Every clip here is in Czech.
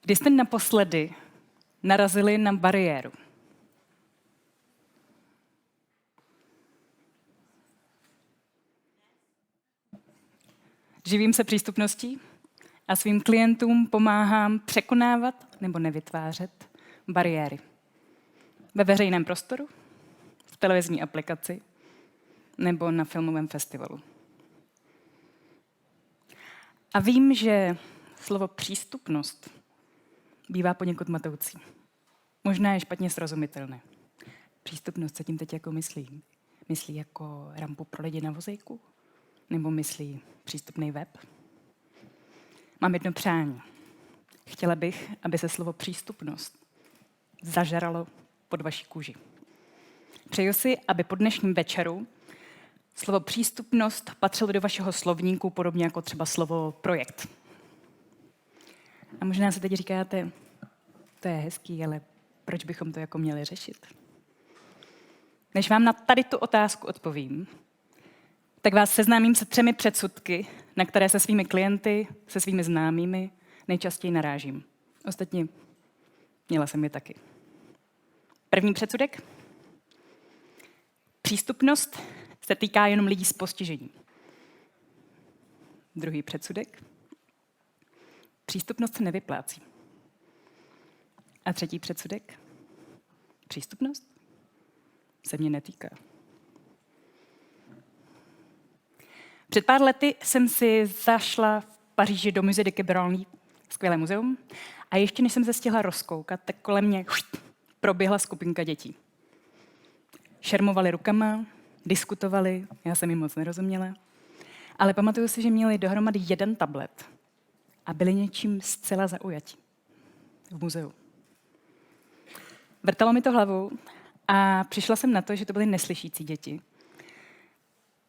Kdy jste naposledy narazili na bariéru? Živím se přístupností a svým klientům pomáhám překonávat nebo nevytvářet bariéry. Ve veřejném prostoru, v televizní aplikaci nebo na filmovém festivalu. A vím, že slovo přístupnost bývá poněkud matoucí. Možná je špatně srozumitelné. Přístupnost se tím teď jako myslí? Myslí jako rampu pro lidi na vozejku? Nebo myslí přístupný web? Mám jedno přání. Chtěla bych, aby se slovo přístupnost zažralo pod vaší kůži. Přeju si, aby po dnešním večeru slovo přístupnost patřilo do vašeho slovníku, podobně jako třeba slovo projekt. A možná se teď říkáte, to je hezký, ale proč bychom to jako měli řešit? Než vám na tady tu otázku odpovím, tak vás seznámím se 3 předsudky, na které se svými klienty, se svými známými nejčastěji narážím. Ostatně měla jsem je taky. První předsudek. Přístupnost se týká jenom lidí s postižením. Druhý předsudek. Přístupnost se nevyplácí. A třetí předsudek. Přístupnost se mě netýká. Před pár lety jsem si zašla v Paříži do Musée de Quiberon, skvělé muzeum, a ještě než jsem se stihla rozkoukat, tak kolem mě proběhla skupinka dětí. Šermovali rukama, diskutovali, já jsem jim moc nerozuměla, ale pamatuju si, že měli dohromady 1 tablet a byli něčím zcela zaujatí v muzeu. Vrtalo mi to hlavou a přišla jsem na to, že to byly neslyšící děti,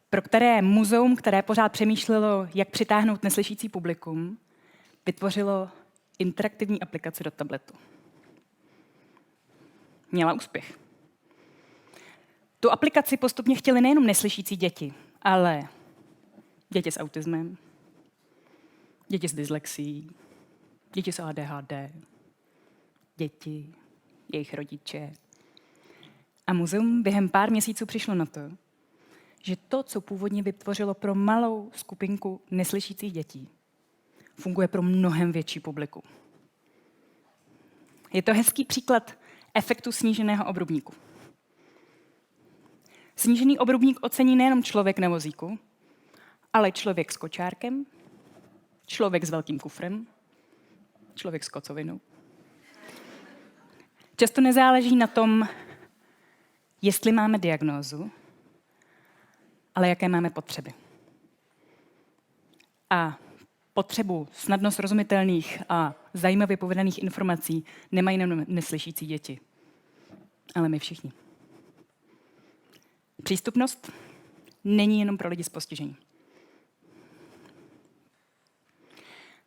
pro které muzeum, které pořád přemýšlelo, jak přitáhnout neslyšící publikum, vytvořilo interaktivní aplikaci do tabletu. Měla úspěch. Tu aplikaci postupně chtěli nejenom neslyšící děti, ale děti s autismem, děti s dyslexií, děti s ADHD, děti, jejich rodiče. A muzeum během pár měsíců přišlo na to, že to, co původně vytvořilo pro malou skupinku neslyšících dětí, funguje pro mnohem větší publikum. Je to hezký příklad efektu sníženého obrubníku. Snížený obrubník ocení nejenom člověk na vozíku, ale člověk s kočárkem, člověk s velkým kufrem, člověk s kocovinou. Často nezáleží na tom, jestli máme diagnózu, ale jaké máme potřeby. A potřebu snadno srozumitelných a zajímavě povedaných informací nemají jenom neslyšící děti, ale my všichni. Přístupnost není jenom pro lidi s postižením.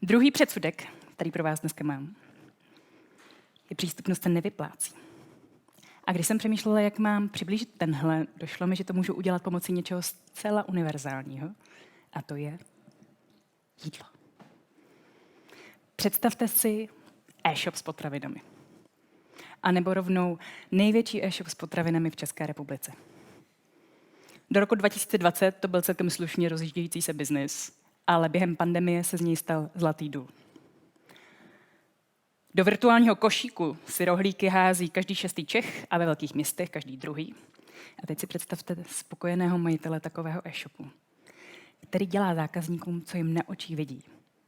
Druhý předsudek, který pro vás dneska mám, je přístupnost se nevyplácí. A když jsem přemýšlela, jak mám přiblížit tenhle, došlo mi, že to můžu udělat pomocí něčeho zcela univerzálního, a to je jídlo. Představte si e-shop s potravinami. A nebo rovnou největší e-shop s potravinami v České republice. Do roku 2020 to byl celkem slušně rozjíždějící se biznis, ale během pandemie se z něj stal zlatý důl. Do virtuálního košíku si rohlíky hází každý 6. Čech a ve velkých městech každý 2. A teď si představte spokojeného majitele takového e-shopu, který dělá zákazníkům, co jim na očí vidí,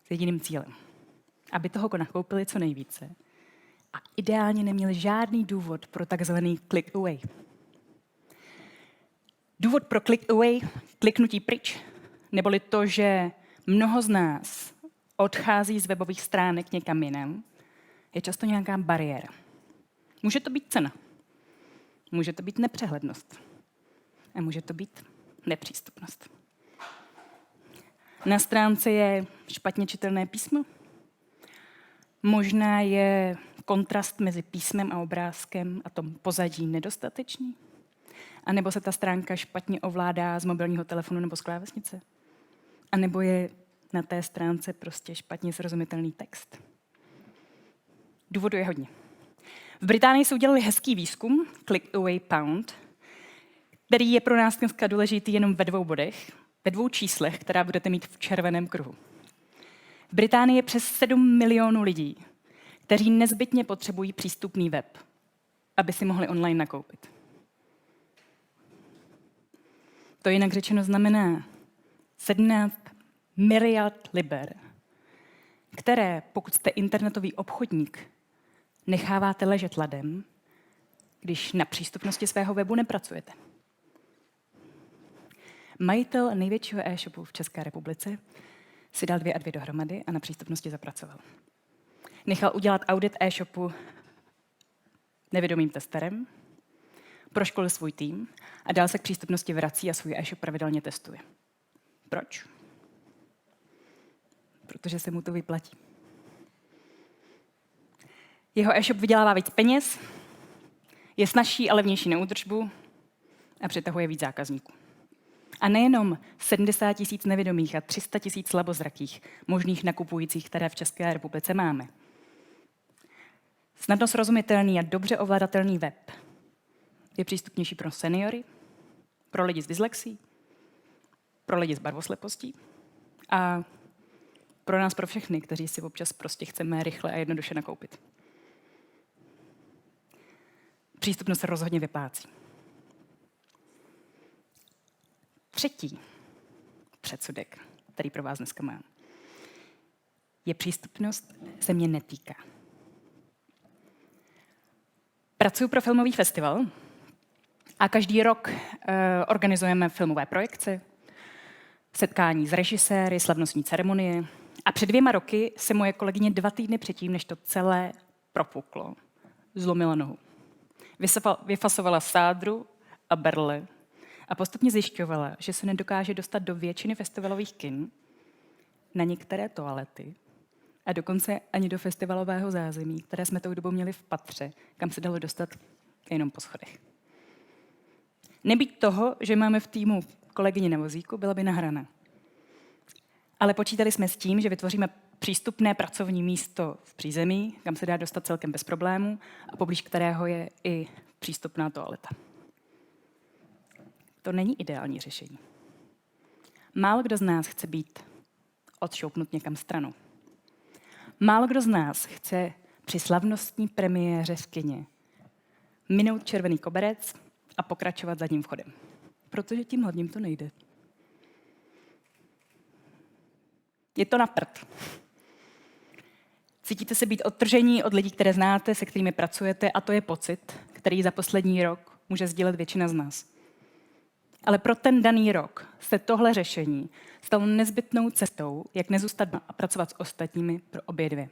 s jediným cílem, aby toho nakoupili co nejvíce a ideálně neměli žádný důvod pro takzvaný click away. Důvod pro click away, kliknutí pryč, neboli to, že mnoho z nás odchází z webových stránek někam jinam, je často nějaká bariéra. Může to být cena, může to být nepřehlednost a může to být nepřístupnost. Na stránce je špatně čitelné písmo, možná je kontrast mezi písmem a obrázkem a tom pozadí nedostatečný, a nebo se ta stránka špatně ovládá z mobilního telefonu nebo z klávesnice, a nebo je na té stránce prostě špatně srozumitelný text. Důvodu je hodně. V Británii se udělali hezký výzkum, Click Away Pound, který je pro nás dneska důležitý jenom ve 2 bodech, ve 2 číslech, která budete mít v červeném kruhu. V Británii je přes 7 milionů lidí, kteří nezbytně potřebují přístupný web, aby si mohli online nakoupit. To jinak řečeno znamená 17 miliard liber, které, pokud jste internetový obchodník, necháváte ležet ladem, když na přístupnosti svého webu nepracujete. Majitel největšího e-shopu v České republice si dal 2 a 2 dohromady a na přístupnosti zapracoval. Nechal udělat audit e-shopu nevědomým testerem, proškolil svůj tým a dál se k přístupnosti vrací a svůj e-shop pravidelně testuje. Proč? Protože se mu to vyplatí. Jeho e-shop vydělává víc peněz, je snazší a levnější na údržbu a přitahuje víc zákazníků. A nejenom 70 000 nevědomých a 300 000 slabozrakých možných nakupujících, které v České republice máme. Snadno srozumitelný a dobře ovladatelný web je přístupnější pro seniory, pro lidi s dyslexí, pro lidi s barvoslepostí a pro nás, pro všechny, kteří si občas prostě chceme rychle a jednoduše nakoupit. Přístupnost se rozhodně vyplácí. Třetí předsudek, který pro vás dneska mám, je přístupnost se mě netýká. Pracuji pro filmový festival a každý rok organizujeme filmové projekce, setkání s režiséry, slavnostní ceremonie. A před 2 roky se moje kolegyně 2 týdny předtím, než to celé propuklo, zlomila nohu. Vyfasovala sádru a berle a postupně zjišťovala, že se nedokáže dostat do většiny festivalových kin, na některé toalety a dokonce ani do festivalového zázemí, které jsme tou dobou měli v patře, kam se dalo dostat jenom po schodech. Nebýt toho, že máme v týmu kolegyni na vozíku, byla by nahraná. Ale počítali jsme s tím, že vytvoříme přístupné pracovní místo v přízemí, kam se dá dostat celkem bez problémů a poblíž kterého je i přístupná toaleta. To není ideální řešení. Málo kdo z nás chce být odšoupnut někam stranou. Málo kdo z nás chce při slavnostní premiéře v kině minout červený koberec a pokračovat zadním vchodem. Protože tím hlavním to nejde. Je to na prd. Cítíte se být odtržení od lidí, které znáte, se kterými pracujete, a to je pocit, který za poslední rok může sdílet většina z nás. Ale pro ten daný rok se tohle řešení stalo nezbytnou cestou, jak nezůstat a pracovat s ostatními pro obě 2.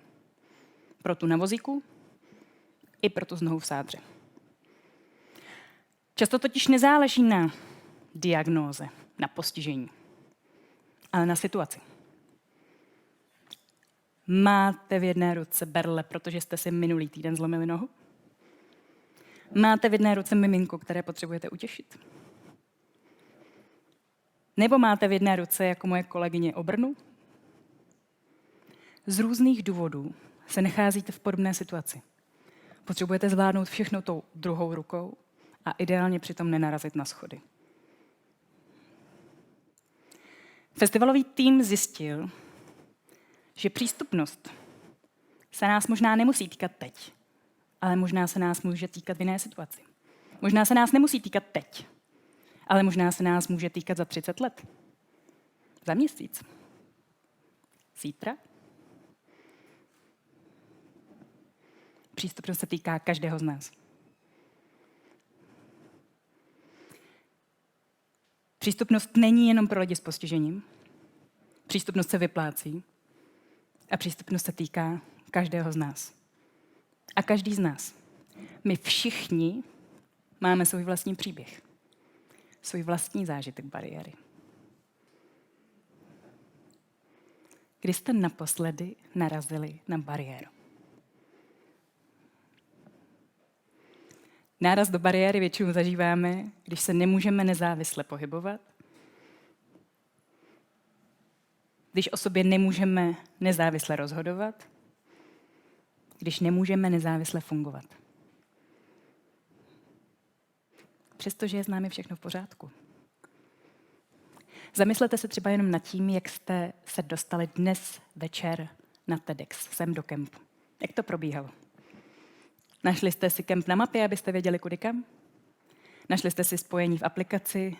Pro tu na vozíku i pro tu s nohou v sádře. Často totiž nezáleží na diagnóze, na postižení, ale na situaci. Máte v jedné ruce berle, protože jste si minulý týden zlomili nohu? Máte v jedné ruce miminko, které potřebujete utěšit? Nebo máte v jedné ruce, jako moje kolegyně, obrnu? Z různých důvodů se nacházíte v podobné situaci. Potřebujete zvládnout všechno tou druhou rukou a ideálně přitom nenarazit na schody. Festivalový tým zjistil, že přístupnost se nás možná nemusí týkat teď, ale možná se nás může týkat v jiné situaci. Možná se nás nemusí týkat teď, ale možná se nás může týkat za 30 let. Za měsíc. Zítra. Přístupnost se týká každého z nás. Přístupnost není jenom pro lidi s postižením. Přístupnost se vyplácí. A přístupnost se týká každého z nás. A každý z nás. My všichni máme svůj vlastní příběh. Svůj vlastní zážitek bariéry. Kdy jste naposledy narazili na bariéru? Náraz do bariéry většinou zažíváme, když se nemůžeme nezávisle pohybovat, když o sobě nemůžeme nezávisle rozhodovat, když nemůžeme nezávisle fungovat. Přestože je s námi všechno v pořádku. Zamyslete se třeba jenom nad tím, jak jste se dostali dnes večer na TEDx, sem do kempu. Jak to probíhalo? Našli jste si kemp na mapě, abyste věděli, kudy kam? Našli jste si spojení v aplikaci?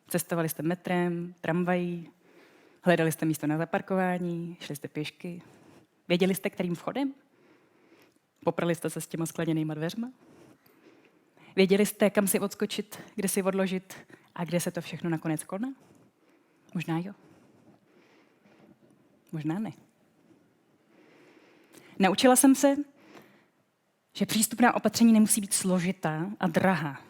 Cestovali jste metrem, tramvají? Hledali jste místo na zaparkování? Šli jste pěšky? Věděli jste, kterým vchodem? Poprali jste se s těma skleněnýma dveřma? Věděli jste, kam si odskočit, kde si odložit a kde se to všechno nakonec koná? Možná jo. Možná ne. Naučila jsem se, že přístupná opatření nemusí být složitá a drahá.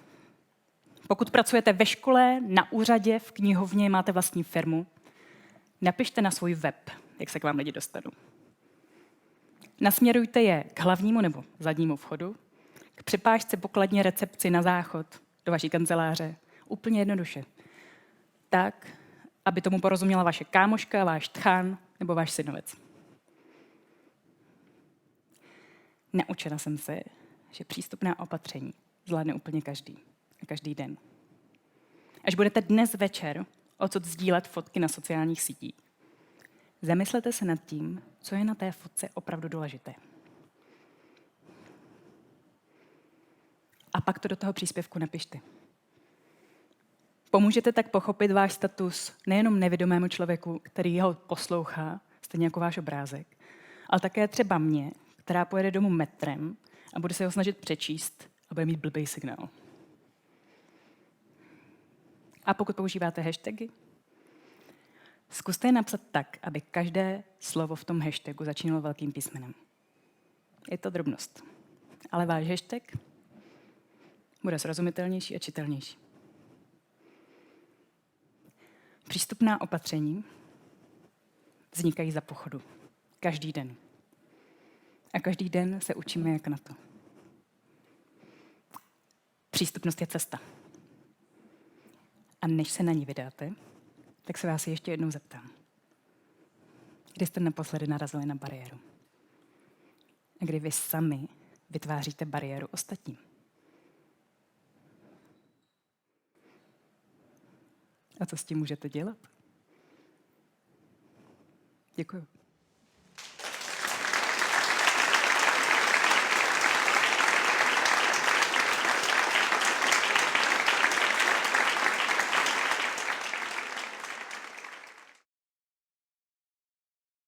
Pokud pracujete ve škole, na úřadě, v knihovně, máte vlastní firmu, napište na svůj web, jak se k vám lidi dostanou. Nasměrujte je k hlavnímu nebo zadnímu vchodu, k přepážce, pokladně, recepci, na záchod, do vaší kanceláře. Úplně jednoduše. Tak, aby tomu porozuměla vaše kámoška, váš tchán nebo váš synovec. Naučila jsem se, že přístupná opatření zvládne úplně každý. A každý den. Až budete dnes večer odsud sdílet fotky na sociálních sítích, zamyslete se nad tím, co je na té fotce opravdu důležité. A pak to do toho příspěvku napište. Pomůžete tak pochopit váš status nejenom nevědomému člověku, který ho poslouchá, stejně jako váš obrázek, ale také třeba mě, která pojede domů metrem a bude se ho snažit přečíst a bude mít blbý signál. A pokud používáte hashtagy, zkuste je napsat tak, aby každé slovo v tom hashtagu začínalo velkým písmenem. Je to drobnost, ale váš hashtag bude srozumitelnější a čitelnější. Přístupná opatření vznikají za pochodu. Každý den. A každý den se učíme, jak na to. Přístupnost je cesta. A než se na ní vydáte, tak se vás ještě jednou zeptám. Kdy jste naposledy narazili na bariéru? A kdy vy sami vytváříte bariéru ostatním? A co s tím můžete dělat? Děkuju.